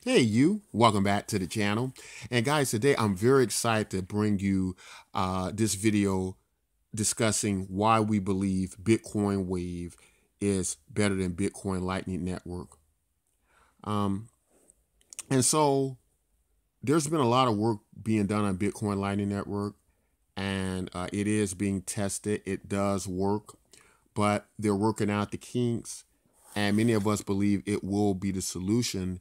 Hey, you, welcome back to the channel. And guys, today I'm very excited to bring you this video discussing why we believe Bitcoin Wave is better than Bitcoin Lightning Network. Um, and so there's been a lot of work being done on Bitcoin Lightning Network, and it is being tested. It does work, but they're working out the kinks, and many of us believe it will be the solution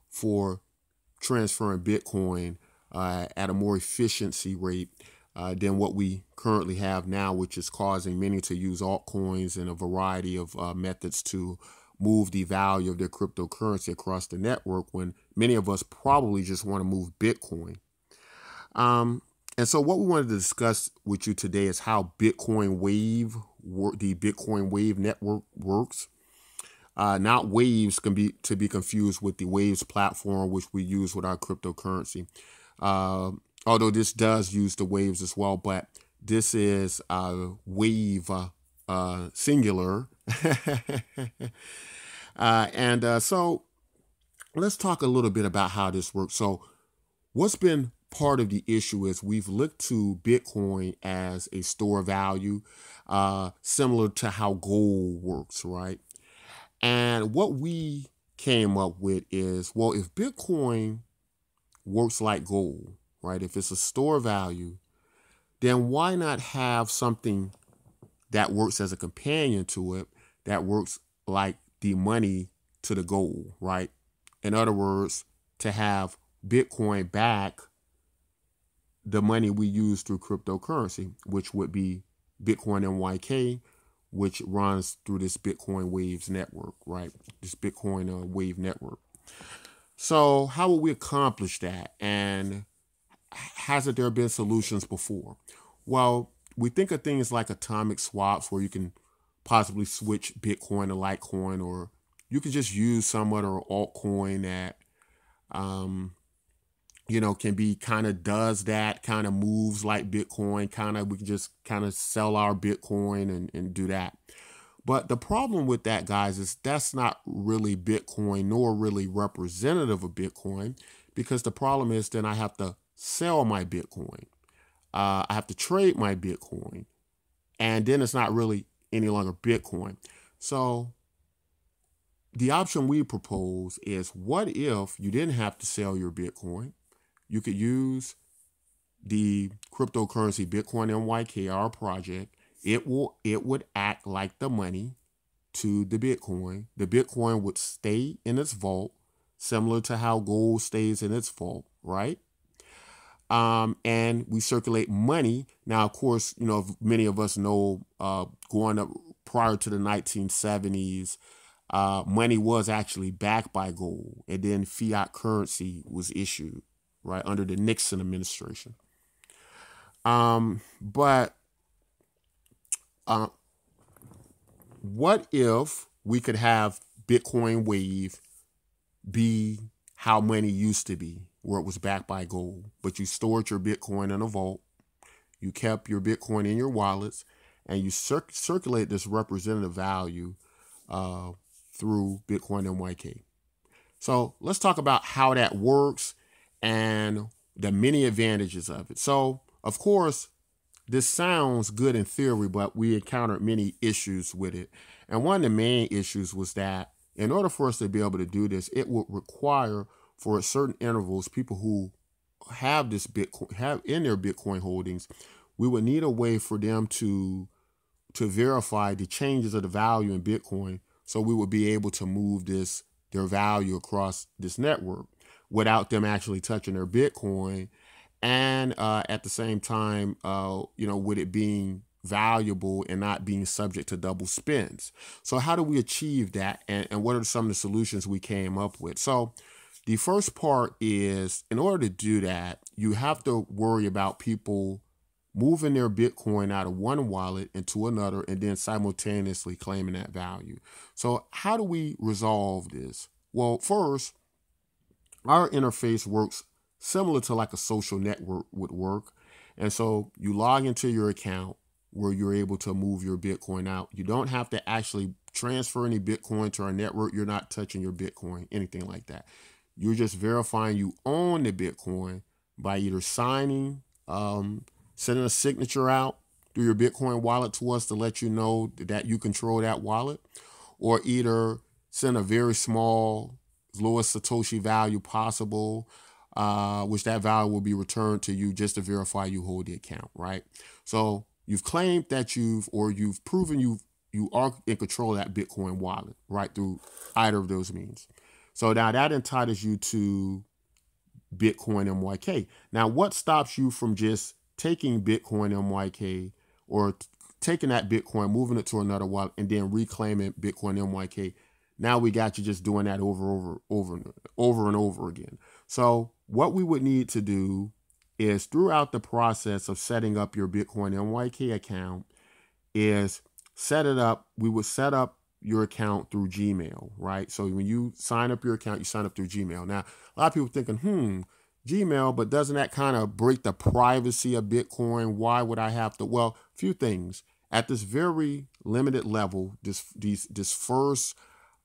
for transferring Bitcoin at a more efficiency rate than what we currently have now, which is causing many to use altcoins and a variety of methods to move the value of their cryptocurrency across the network when many of us probably just want to move Bitcoin. Um, and so what we wanted to discuss with you today is how Bitcoin Wave, the Bitcoin Wave network works. Not Waves can be to be confused with the Waves platform, which we use with our cryptocurrency. Uh, Although this does use the Waves as well, but this is Wave singular. So let's talk a little bit about how this works. So what's been part of the issue is we've looked to Bitcoin as a store of value, similar to how gold works, right? And what we came up with is, well, if Bitcoin works like gold, right? If it's a store of value, then why not have something that works as a companion to it that works like the money to the gold, right? In other words, to have Bitcoin back the money we use through cryptocurrency, which would be Bitcoin NYK, which runs through this Bitcoin Waves network, right? This Bitcoin Wave network. So how would we accomplish that? And hasn't there been solutions before? Well, we think of things like atomic swaps where you can possibly switch Bitcoin to Litecoin, or you can just use some other altcoin that can be kind of does that, kind of moves like Bitcoin, we can just kind of sell our Bitcoin and do that. But the problem with that, guys, is that's not really Bitcoin nor really representative of Bitcoin, because the problem is then I have to sell my Bitcoin. I have to trade my Bitcoin, and then it's not really any longer Bitcoin. So the option we propose is, what if you didn't have to sell your Bitcoin? You could use the cryptocurrency Bitcoin NYK, our project. It would act like the money to the Bitcoin. The Bitcoin would stay in its vault, similar to how gold stays in its vault, right? And we circulate money. Now, of course, many of us know, going up prior to the 1970s, money was actually backed by gold, and then fiat currency was issued, right, under the Nixon administration. But what if we could have Bitcoin Wave be how money used to be, where it was backed by gold, but you stored your Bitcoin in a vault, you kept your Bitcoin in your wallets, and you circulate this representative value through Bitcoin NYK. So let's talk about how that works and the many advantages of it. So, of course, this sounds good in theory, but we encountered many issues with it. And one of the main issues was that in order for us to be able to do this, it would require, for certain intervals, people who have this Bitcoin, have in their Bitcoin holdings, we would need a way for them to verify the changes of the value in Bitcoin, so we would be able to move their value across this network without them actually touching their Bitcoin, and at the same time, with it being valuable and not being subject to double spends. So how do we achieve that, and what are some of the solutions we came up with? So the first part is, in order to do that, you have to worry about people moving their Bitcoin out of one wallet into another and then simultaneously claiming that value. So how do we resolve this? Well, first, our interface works similar to like a social network would work. And so you log into your account where you're able to move your Bitcoin out. You don't have to actually transfer any Bitcoin to our network. You're not touching your Bitcoin, anything like that. You're just verifying you own the Bitcoin by either signing, sending a signature out through your Bitcoin wallet to us to let you know that you control that wallet, or either send a very small, lowest Satoshi value possible, which that value will be returned to you just to verify you hold the account, right? So you've claimed that you've proven you are in control of that Bitcoin wallet, right, through either of those means. So now that entitles you to Bitcoin MYK. Now, what stops you from just taking Bitcoin MYK or taking that Bitcoin, moving it to another wallet, and then reclaiming Bitcoin MYK? Now we got you just doing that over and over again. So what we would need to do is, throughout the process of setting up your Bitcoin MYK account, is set it up. We would set up your account through Gmail, right? So when you sign up your account, you sign up through Gmail. Now, a lot of people thinking, Gmail, but doesn't that kind of break the privacy of Bitcoin? Why would I have to? Well, a few things. At this very limited level, this first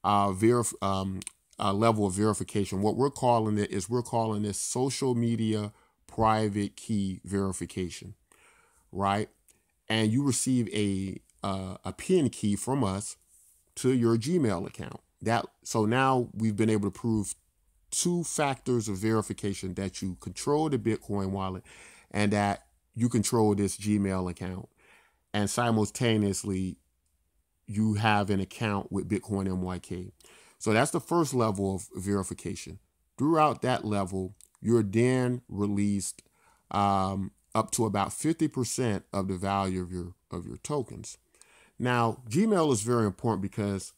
level of verification, what we're calling this social media private key verification, right? And you receive a PIN key from us to your Gmail account. So now we've been able to prove 2 factors of verification: that you control the Bitcoin wallet and that you control this Gmail account. And simultaneously, you have an account with Bitcoin MYK. So that's the first level of verification. Throughout that level, you're then released up to about 50% of the value of your tokens. Now, Gmail is very important because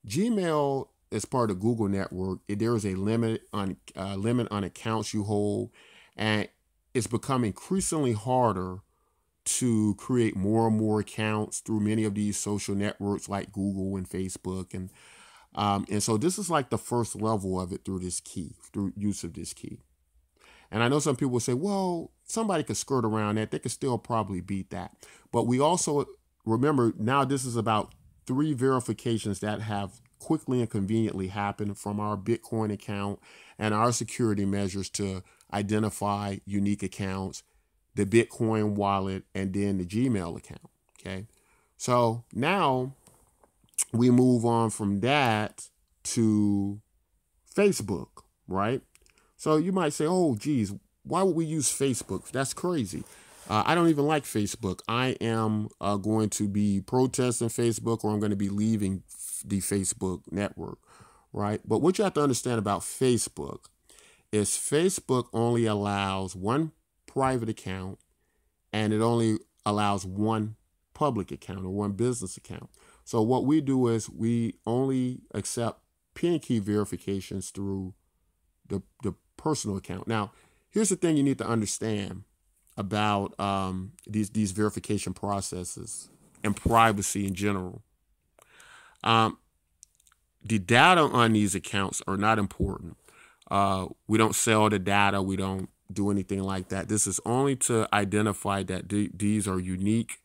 Gmail, as part of the Google network, there is a limit on accounts you hold, and it's become increasingly harder to create more and more accounts through many of these social networks like Google and Facebook, and so this is like the first level of it through use of this key. And I know some people will say, well, somebody could skirt around that. They could still probably beat that. But we also remember now this is about 3 verifications that have quickly and conveniently happened from our Bitcoin account and our security measures to identify unique accounts, the Bitcoin wallet, and then the Gmail account. Okay. So now we move on from that to Facebook, right? So you might say, oh, geez, why would we use Facebook? That's crazy. I don't even like Facebook. I am going to be protesting Facebook, or I'm going to be leaving the Facebook network, right? But what you have to understand about Facebook is Facebook only allows one private account, and it only allows one public account or one business account. So what we do is we only accept PIN key verifications through the personal account. Now, here's the thing you need to understand about these verification processes and privacy in general. The data on these accounts are not important. We don't sell the data. We don't do anything like that. This is only to identify that these are unique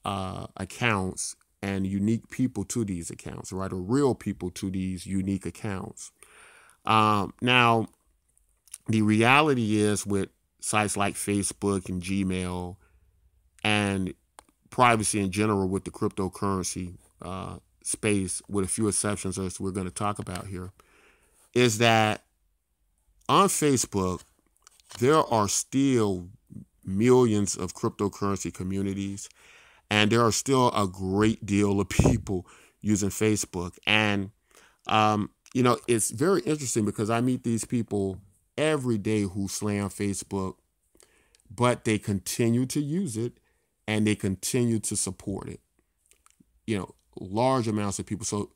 accounts and unique people to these accounts, right? Or real people to these unique accounts. Now, the reality is, with sites like Facebook and Gmail and privacy in general with the cryptocurrency space, with a few exceptions as we're going to talk about here, is that on Facebook, there are still millions of cryptocurrency communities, and there are still a great deal of people using Facebook. And, it's very interesting because I meet these people every day who slam Facebook, but they continue to use it and they continue to support it. Large amounts of people. So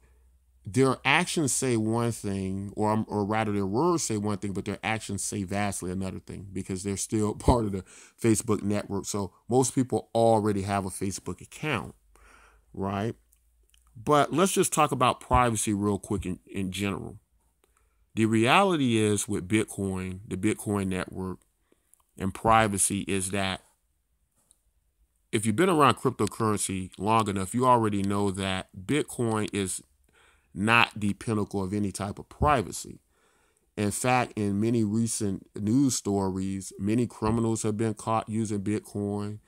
their actions say one thing, or rather their words say one thing, but their actions say vastly another thing, because they're still part of the Facebook network. So most people already have a Facebook account, right? But let's just talk about privacy real quick in general. The reality is, with Bitcoin, the Bitcoin network, and privacy, is that if you've been around cryptocurrency long enough, you already know that Bitcoin is not the pinnacle of any type of privacy. In fact, in many recent news stories, many criminals have been caught using Bitcoin.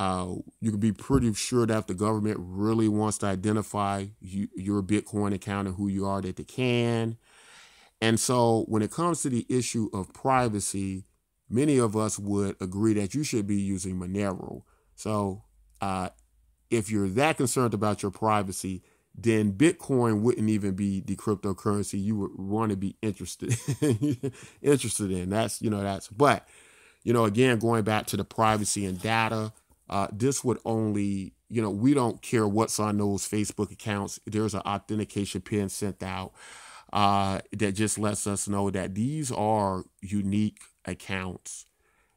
You can be pretty sure that if the government really wants to identify your Bitcoin account and who you are, that they can. And so when it comes to the issue of privacy, many of us would agree that you should be using Monero. So if you're that concerned about your privacy, then Bitcoin wouldn't even be the cryptocurrency you would want to be interested in. But again, going back to the privacy and data, this would only, we don't care what's on those Facebook accounts. There's an authentication pin sent out that just lets us know that these are unique accounts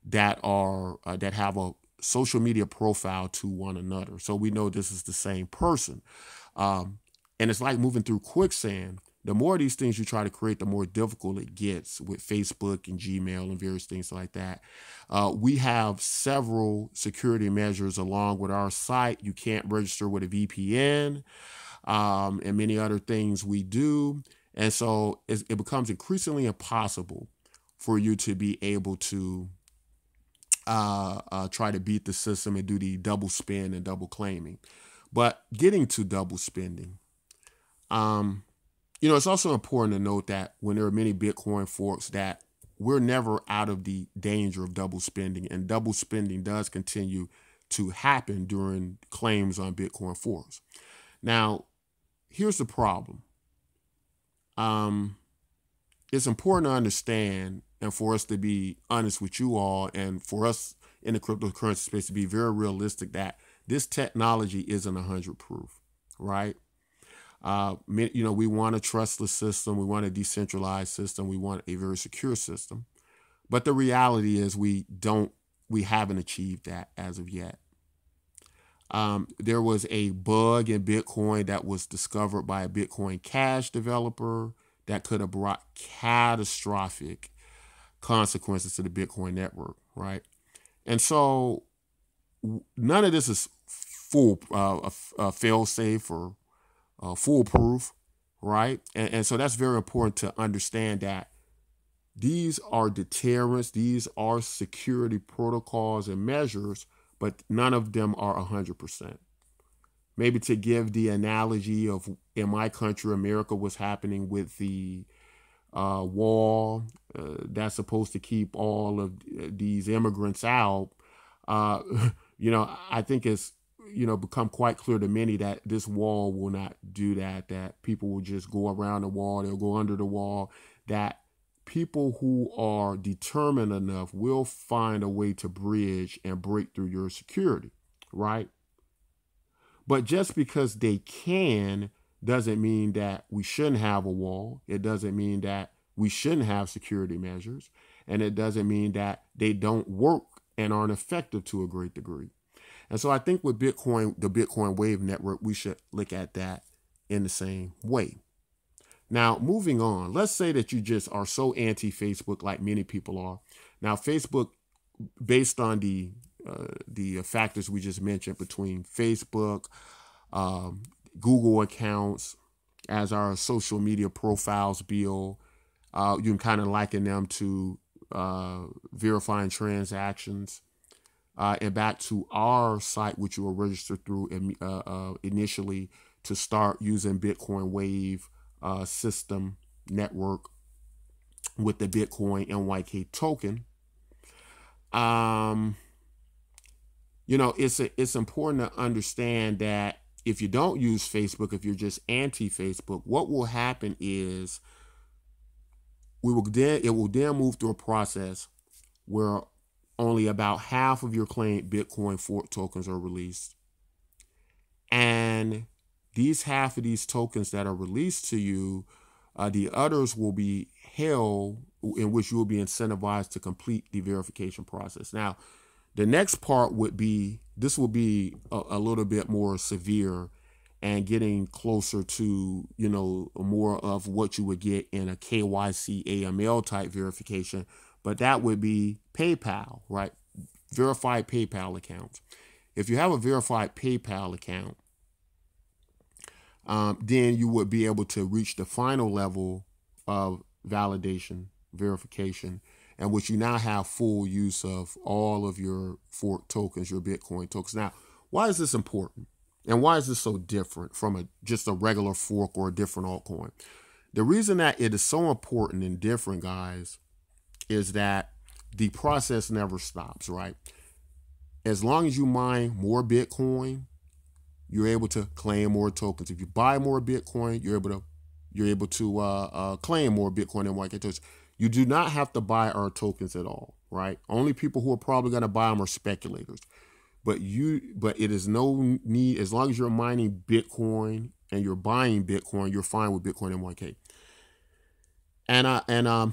that have a social media profile to one another. So we know this is the same person. And it's like moving through quicksand. The more of these things you try to create, the more difficult it gets with Facebook and Gmail and various things like that. We have several security measures along with our site. You can't register with a VPN and many other things we do. And so it becomes increasingly impossible for you to be able to try to beat the system and do the double spend and double claiming. But getting to double spending, it's also important to note that when there are many Bitcoin forks, that we're never out of the danger of double spending, and double spending does continue to happen during claims on Bitcoin forks. Now, here's the problem. It's important to understand, and for us to be honest with you all, and for us in the cryptocurrency space to be very realistic, that this technology isn't 100 proof, right? We want a trustless system. We want a decentralized system. We want a very secure system. But the reality is we haven't achieved that as of yet. There was a bug in Bitcoin that was discovered by a Bitcoin Cash developer that could have brought catastrophic consequences to the Bitcoin network, right? And so none of this is fail-safe or foolproof, right? And so that's very important to understand that these are deterrents, these are security protocols and measures, but none of them are 100%. Maybe to give the analogy of in my country, America, what's happening with the wall that's supposed to keep all of these immigrants out. I think it's, become quite clear to many that this wall will not do that, that people will just go around the wall, they'll go under the wall, that people who are determined enough will find a way to bridge and break through your security, right? But just because they can doesn't mean that we shouldn't have a wall. It doesn't mean that we shouldn't have security measures. And it doesn't mean that they don't work and aren't effective to a great degree. And so I think with Bitcoin, the Bitcoin Wave Network, we should look at that in the same way. Now, moving on, let's say that you just are so anti-Facebook like many people are. Now, Facebook, based on the factors we just mentioned between Facebook, Google accounts, as our social media profiles build, you can kind of liken them to verifying transactions. And back to our site, which you were registered through initially to start using Bitcoin Wave system network with the Bitcoin NYK token. It's important to understand that if you don't use Facebook, if you're just anti-Facebook, what will happen is it will then move through a process where only about half of your claimed Bitcoin fork tokens are released. And these half of these tokens that are released to you, the others will be held, in which you will be incentivized to complete the verification process. Now, the next part would be, this will be a little bit more severe and getting closer to, more of what you would get in a KYC AML type verification. But that would be PayPal, right? Verified PayPal accounts. If you have a verified PayPal account, then you would be able to reach the final level of validation, verification, and which you now have full use of all of your fork tokens, your Bitcoin tokens. Now, why is this important? And why is this so different from just a regular fork or a different altcoin? The reason that it is so important and different, guys, is that the process never stops, right? As long as you mine more Bitcoin, you're able to claim more tokens. If you buy more Bitcoin, you're able to claim more Bitcoin and YK tokens. You do not have to buy our tokens at all, right? Only people who are probably going to buy them are speculators. But it is no need, as long as you're mining Bitcoin and you're buying Bitcoin, you're fine with Bitcoin and YK. And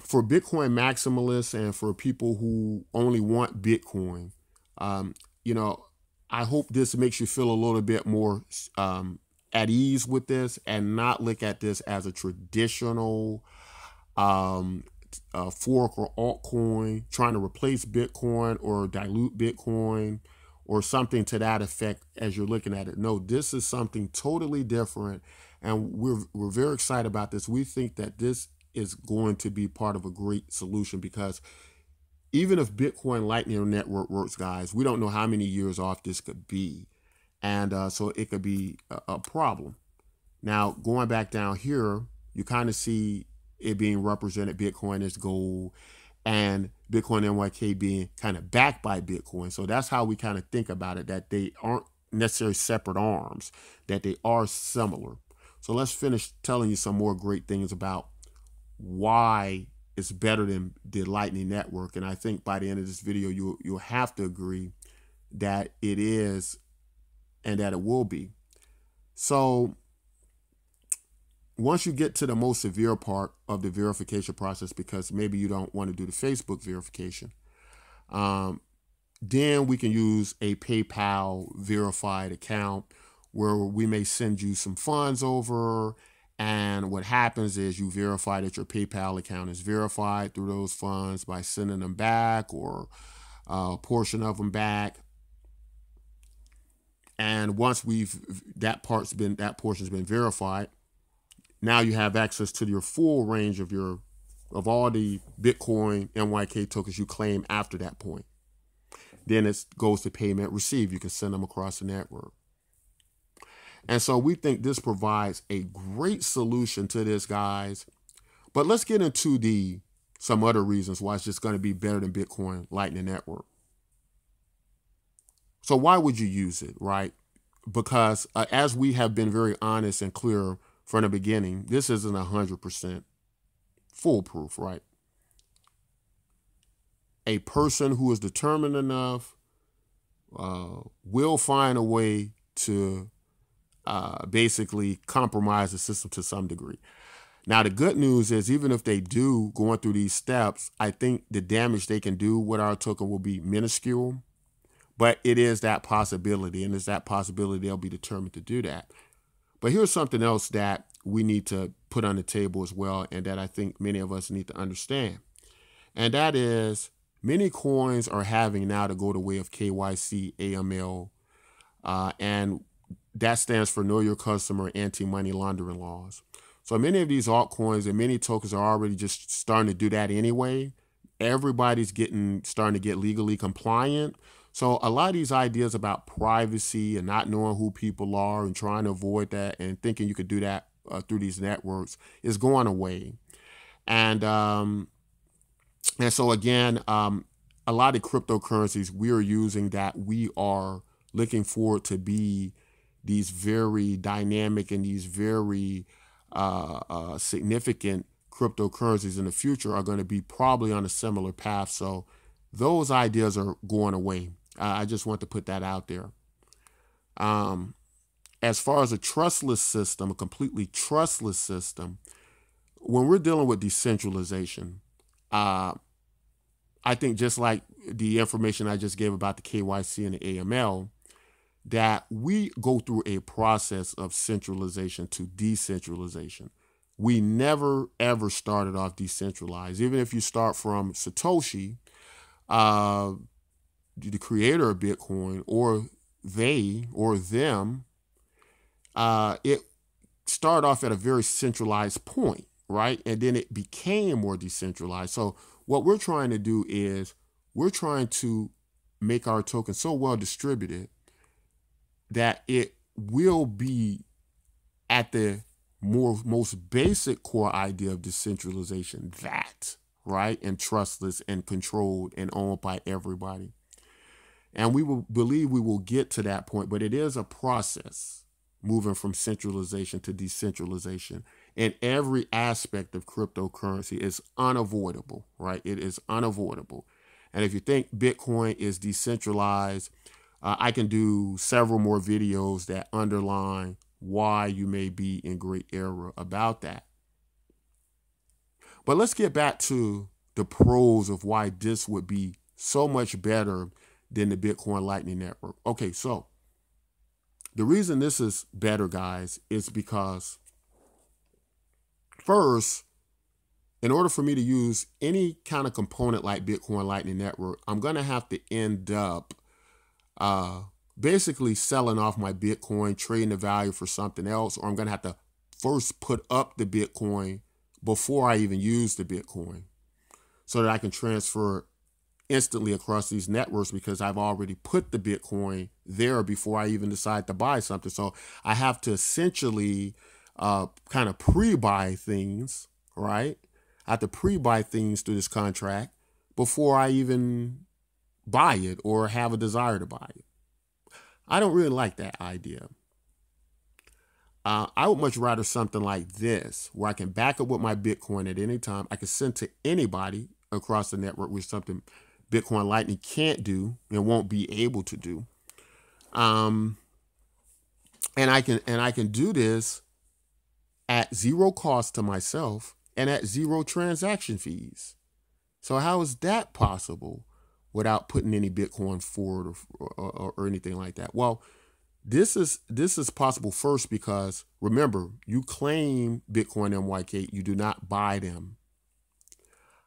for Bitcoin maximalists and for people who only want Bitcoin, I hope this makes you feel a little bit more at ease with this and not look at this as a traditional fork or altcoin trying to replace Bitcoin or dilute Bitcoin or something to that effect as you're looking at it. No, this is something totally different, and we're very excited about this. We think that this is going to be part of a great solution, because even if Bitcoin Lightning Network works, guys, we don't know how many years off this could be. And so it could be a problem. Now, going back down here, you kind of see it being represented, Bitcoin as gold, and Bitcoin NYK being kind of backed by Bitcoin. So that's how we kind of think about it, that they aren't necessarily separate arms, that they are similar. So let's finish telling you some more great things about why it's better than the Lightning Network. And I think by the end of this video, you'll have to agree that it is and that it will be. So once you get to the most severe part of the verification process, because maybe you don't want to do the Facebook verification, then we can use a PayPal verified account where we may send you some funds over. And what happens is you verify that your PayPal account is verified through those funds by sending them back, or a portion of them back. And once that portion's been verified, now you have access to your full range of all the Bitcoin NYK tokens you claim after that point. Then it goes to payment received. You can send them across the network. And so we think this provides a great solution to this, guys. But let's get into some other reasons why it's just going to be better than Bitcoin Lightning Network. So why would you use it, right? Because as we have been very honest and clear from the beginning, this isn't 100% foolproof, right? A person who is determined enough will find a way to basically compromise the system to some degree. Now, the good news is, even if they do going through these steps, I think the damage they can do with our token will be minuscule, but it is that possibility, and it's that possibility they'll be determined to do that. But here's something else that we need to put on the table as well, and that I think many of us need to understand. And that is, many coins are having now to go the way of KYC, AML, and that stands for Know Your Customer, Anti-Money Laundering laws. So many of these altcoins and many tokens are already just starting to do that anyway. Everybody's starting to get legally compliant. So a lot of these ideas about privacy and not knowing who people are and trying to avoid that and thinking you could do that through these networks is going away. And so again, a lot of cryptocurrencies we are using that we are looking forward to be these very dynamic and these very significant cryptocurrencies in the future are going to be probably on a similar path. So those ideas are going away. I just want to put that out there. As far as a trustless system, a completely trustless system, when we're dealing with decentralization, I think just like the information I just gave about the KYC and the AML, that we go through a process of centralization to decentralization. We never, ever started off decentralized. Even if you start from Satoshi, the creator of Bitcoin, or they or them, it started off at a very centralized point, right? And then it became more decentralized. So what we're trying to do is we're trying to make our token so well distributed that it will be at the most basic core idea of decentralization, that, right? And trustless and controlled and owned by everybody. And we will believe we will get to that point, but it is a process moving from centralization to decentralization. And every aspect of cryptocurrency is unavoidable, right? It is unavoidable. And if you think Bitcoin is decentralized, I can do several more videos that underline why you may be in great error about that. But let's get back to the pros of why this would be so much better than the Bitcoin Lightning Network. Okay, so the reason this is better, guys, is because first, in order for me to use any kind of component like Bitcoin Lightning Network, I'm going to have to end up basically selling off my Bitcoin, trading the value for something else, or I'm going to have to first put up the Bitcoin before I even use the Bitcoin so that I can transfer instantly across these networks because I've already put the Bitcoin there before I even decide to buy something. So I have to essentially kind of pre-buy things, right? I have to pre-buy things through this contract before I even buy it or have a desire to buy it. I don't really like that idea. I would much rather something like this, where I can back up with my Bitcoin at any time. I can send to anybody across the network, which is something Bitcoin Lightning can't do and won't be able to do. And I can do this at zero cost to myself and at zero transaction fees. So how is that possible without putting any Bitcoin forward or anything like that? Well, this is possible first because, remember, you claim Bitcoin MYK, you do not buy them.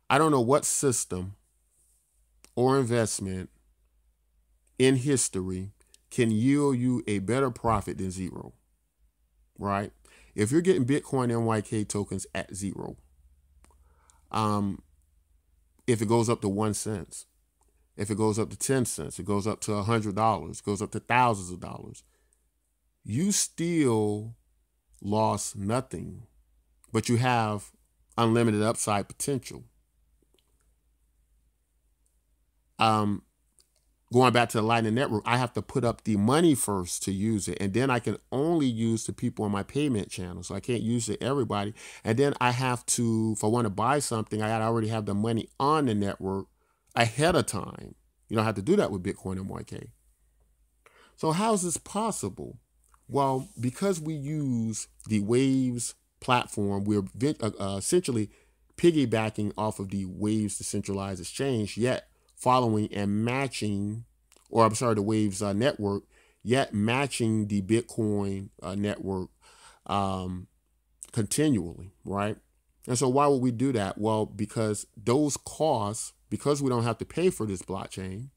I don't know what system or investment in history can yield you a better profit than zero, right? If you're getting Bitcoin MYK tokens at zero, if it goes up to 1 cent, if it goes up to 10 cents, it goes up to $100, goes up to thousands of dollars, you still lost nothing, but you have unlimited upside potential. Going back to the Lightning Network, I have to put up the money first to use it. And then I can only use the people on my payment channel. So I can't use it everybody. And then I have to, if I want to buy something, I already have the money on the network ahead of time. You don't have to do that with Bitcoin MYK. So how is this possible? Well, because we use the Waves platform, we're essentially piggybacking off of the Waves decentralized exchange, yet following and matching, or I'm sorry, the Waves network, yet matching the Bitcoin network continually, right? And so why would we do that? Well, because those costs, because we don't have to pay for this blockchain,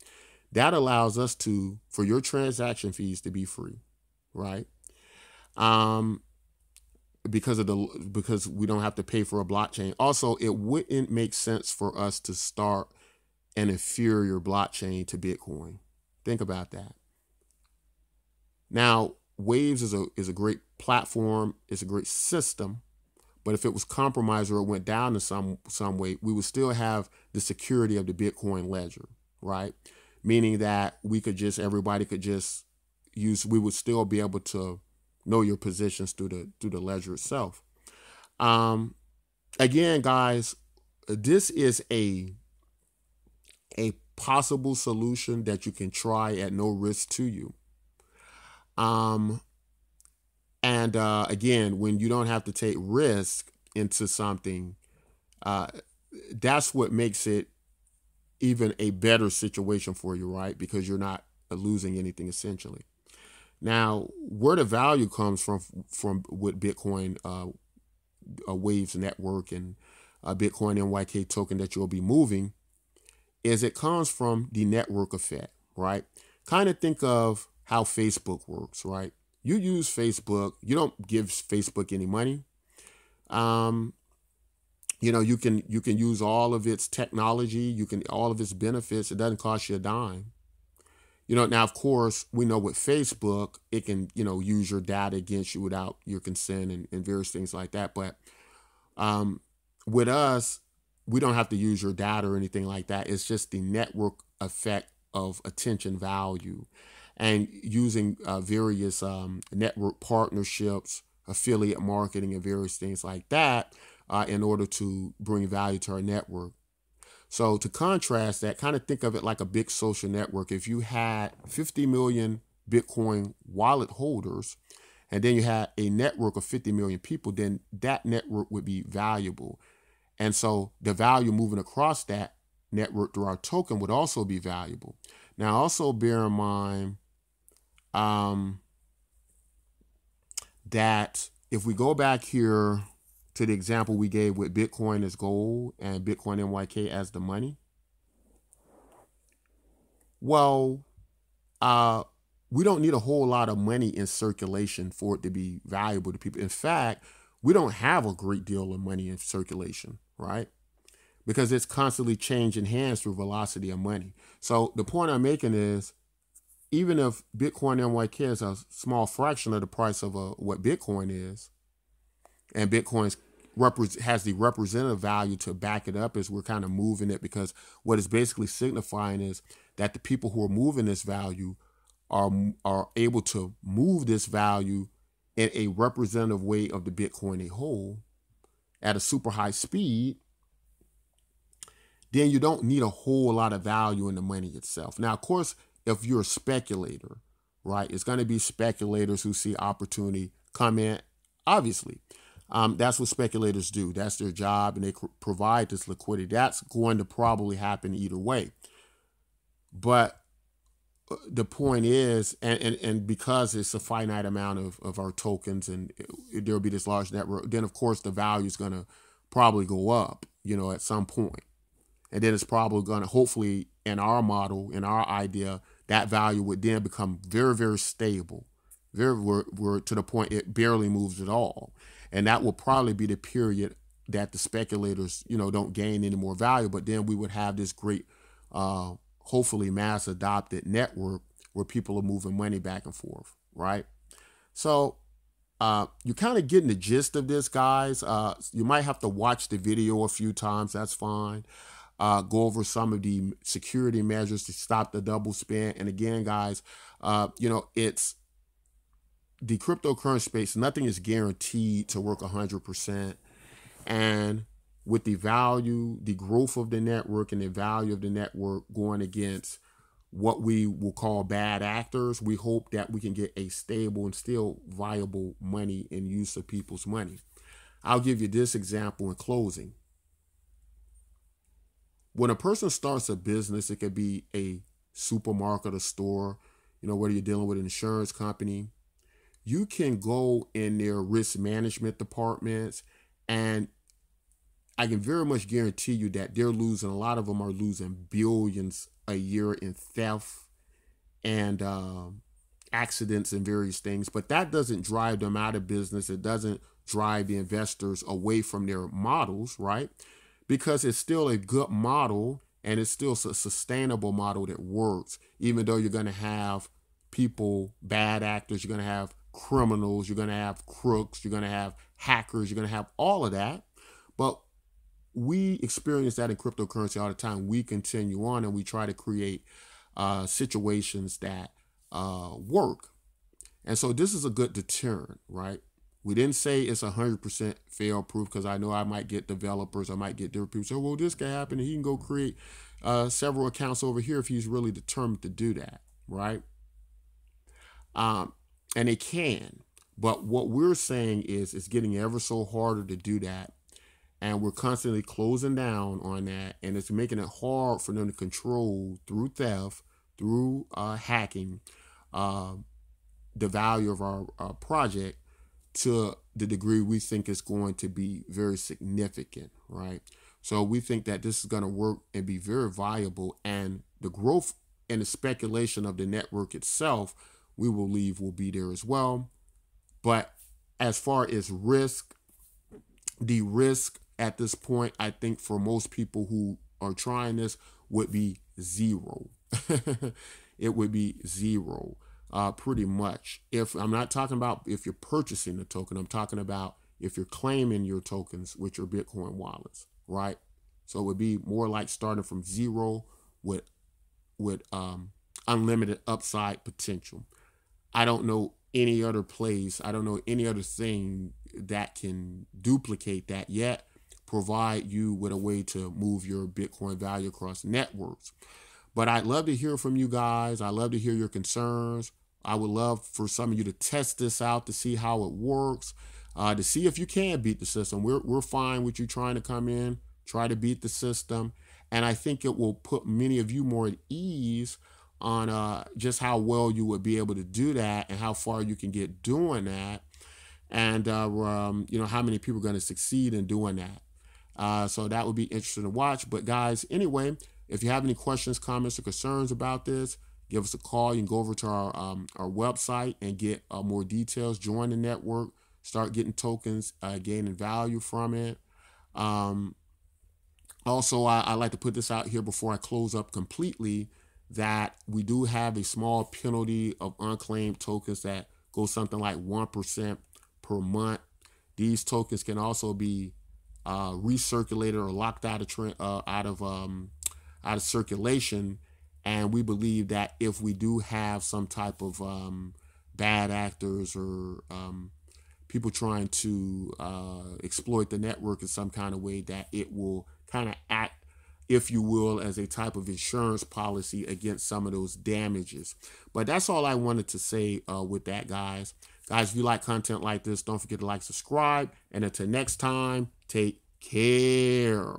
that allows us to, for your transaction fees to be free, right? Because we don't have to pay for a blockchain. Also, it wouldn't make sense for us to start an inferior blockchain to Bitcoin. Think about that. Now, Waves is a great platform. It's a great system. But if it was compromised or it went down in some way, we would still have the security of the Bitcoin ledger, right? Meaning that everybody could just use, we would still be able to know your positions through the ledger itself. Again, guys, this is a possible solution that you can try at no risk to you. Again, when you don't have to take risk into something, that's what makes it even a better situation for you, right? Because you're not losing anything essentially. Now, where the value comes from with Bitcoin Waves network and Bitcoin MYK token that you'll be moving is it comes from the network effect, right? Kind of think of how Facebook works, right? You use Facebook, you don't give Facebook any money. You can use all of its technology, all of its benefits. It doesn't cost you a dime. Now of course we know with Facebook, it can, use your data against you without your consent and various things like that. But um, with us, we don't have to use your data or anything like that. It's just the network effect of attention value and using various network partnerships, affiliate marketing, and various things like that in order to bring value to our network. So to contrast that, kind of think of it like a big social network. If you had 50 million Bitcoin wallet holders, and then you had a network of 50 million people, then that network would be valuable. And so the value moving across that network through our token would also be valuable. Now, also bear in mind um, that if we go back here to the example we gave with Bitcoin as gold and Bitcoin NYK as the money, well, we don't need a whole lot of money in circulation for it to be valuable to people. In fact, we don't have a great deal of money in circulation, right? Because it's constantly changing hands through velocity of money. So the point I'm making is, even if Bitcoin NYK is a small fraction of the price of what Bitcoin is, and Bitcoin has the representative value to back it up as we're kind of moving it, because what it's basically signifying is that the people who are moving this value are able to move this value in a representative way of the Bitcoin they hold at a super high speed, then you don't need a whole lot of value in the money itself. Now, of course, if you're a speculator, right, it's going to be speculators who see opportunity come in. Obviously, that's what speculators do. That's their job, and they provide this liquidity. That's going to probably happen either way. But the point is, and because it's a finite amount of our tokens, and there'll be this large network, then of course the value is going to probably go up, at some point. And then it's probably going to, hopefully in our model, in our idea, that value would then become very, very stable, we're to the point it barely moves at all. And that will probably be the period that the speculators, don't gain any more value. But then we would have this great, hopefully mass adopted network where people are moving money back and forth, right? So you're kind of getting the gist of this, guys. You might have to watch the video a few times. That's fine. Go over some of the security measures to stop the double spend. And again, guys, it's the cryptocurrency space. Nothing is guaranteed to work 100%. And with the value, the growth of the network and the value of the network going against what we will call bad actors, we hope that we can get a stable and still viable money and use of people's money. I'll give you this example in closing. When a person starts a business, it could be a supermarket or store, whether you're dealing with an insurance company, you can go in their risk management departments, and I can very much guarantee you that they're losing, a lot of them are losing billions a year in theft and accidents and various things. But that doesn't drive them out of business. It doesn't drive the investors away from their models, right? Because it's still a good model, and it's still a sustainable model that works, even though you're going to have people, bad actors, you're going to have criminals, you're going to have crooks, you're going to have hackers, you're going to have all of that. But we experience that in cryptocurrency all the time. We continue on, and we try to create situations that work. And so this is a good deterrent, right? We didn't say it's 100% fail proof, because I know I might get developers, I might get different people say, well, this can happen, and he can go create several accounts over here if he's really determined to do that, right? And it can. But what we're saying is it's getting ever so harder to do that. And we're constantly closing down on that. And it's making it hard for them to control through theft, through hacking, the value of our project to the degree we think it's going to be very significant, right? So we think that this is going to work and be very viable. And the growth and the speculation of the network itself, we believe will be there as well. But as far as risk, the risk at this point, I think for most people who are trying this, would be zero. It would be zero, pretty much. If I'm not talking about if you're purchasing the token, I'm talking about if you're claiming your tokens with your Bitcoin wallets, right? So it would be more like starting from zero with unlimited upside potential. I don't know any other place. I don't know any other thing that can duplicate that yet, provide you with a way to move your Bitcoin value across networks. But I'd love to hear from you guys. I love to hear your concerns. I would love for some of you to test this out to see how it works, to see if you can beat the system. We're fine with you trying to come in, try to beat the system. And I think it will put many of you more at ease on just how well you would be able to do that and how far you can get doing that. And, how many people are going to succeed in doing that. So that would be interesting to watch. But guys, anyway, if you have any questions, comments, or concerns about this, give us a call. You can go over to our website and get more details. Join the network. Start getting tokens, gaining value from it. Also, I like to put this out here before I close up completely, that we do have a small penalty of unclaimed tokens that goes something like 1% per month. These tokens can also be recirculated or locked out of circulation. And we believe that if we do have some type of bad actors or people trying to exploit the network in some kind of way, that it will kind of act, if you will, as a type of insurance policy against some of those damages. But that's all I wanted to say with that, guys. Guys, if you like content like this, don't forget to like, subscribe. And until next time, take care.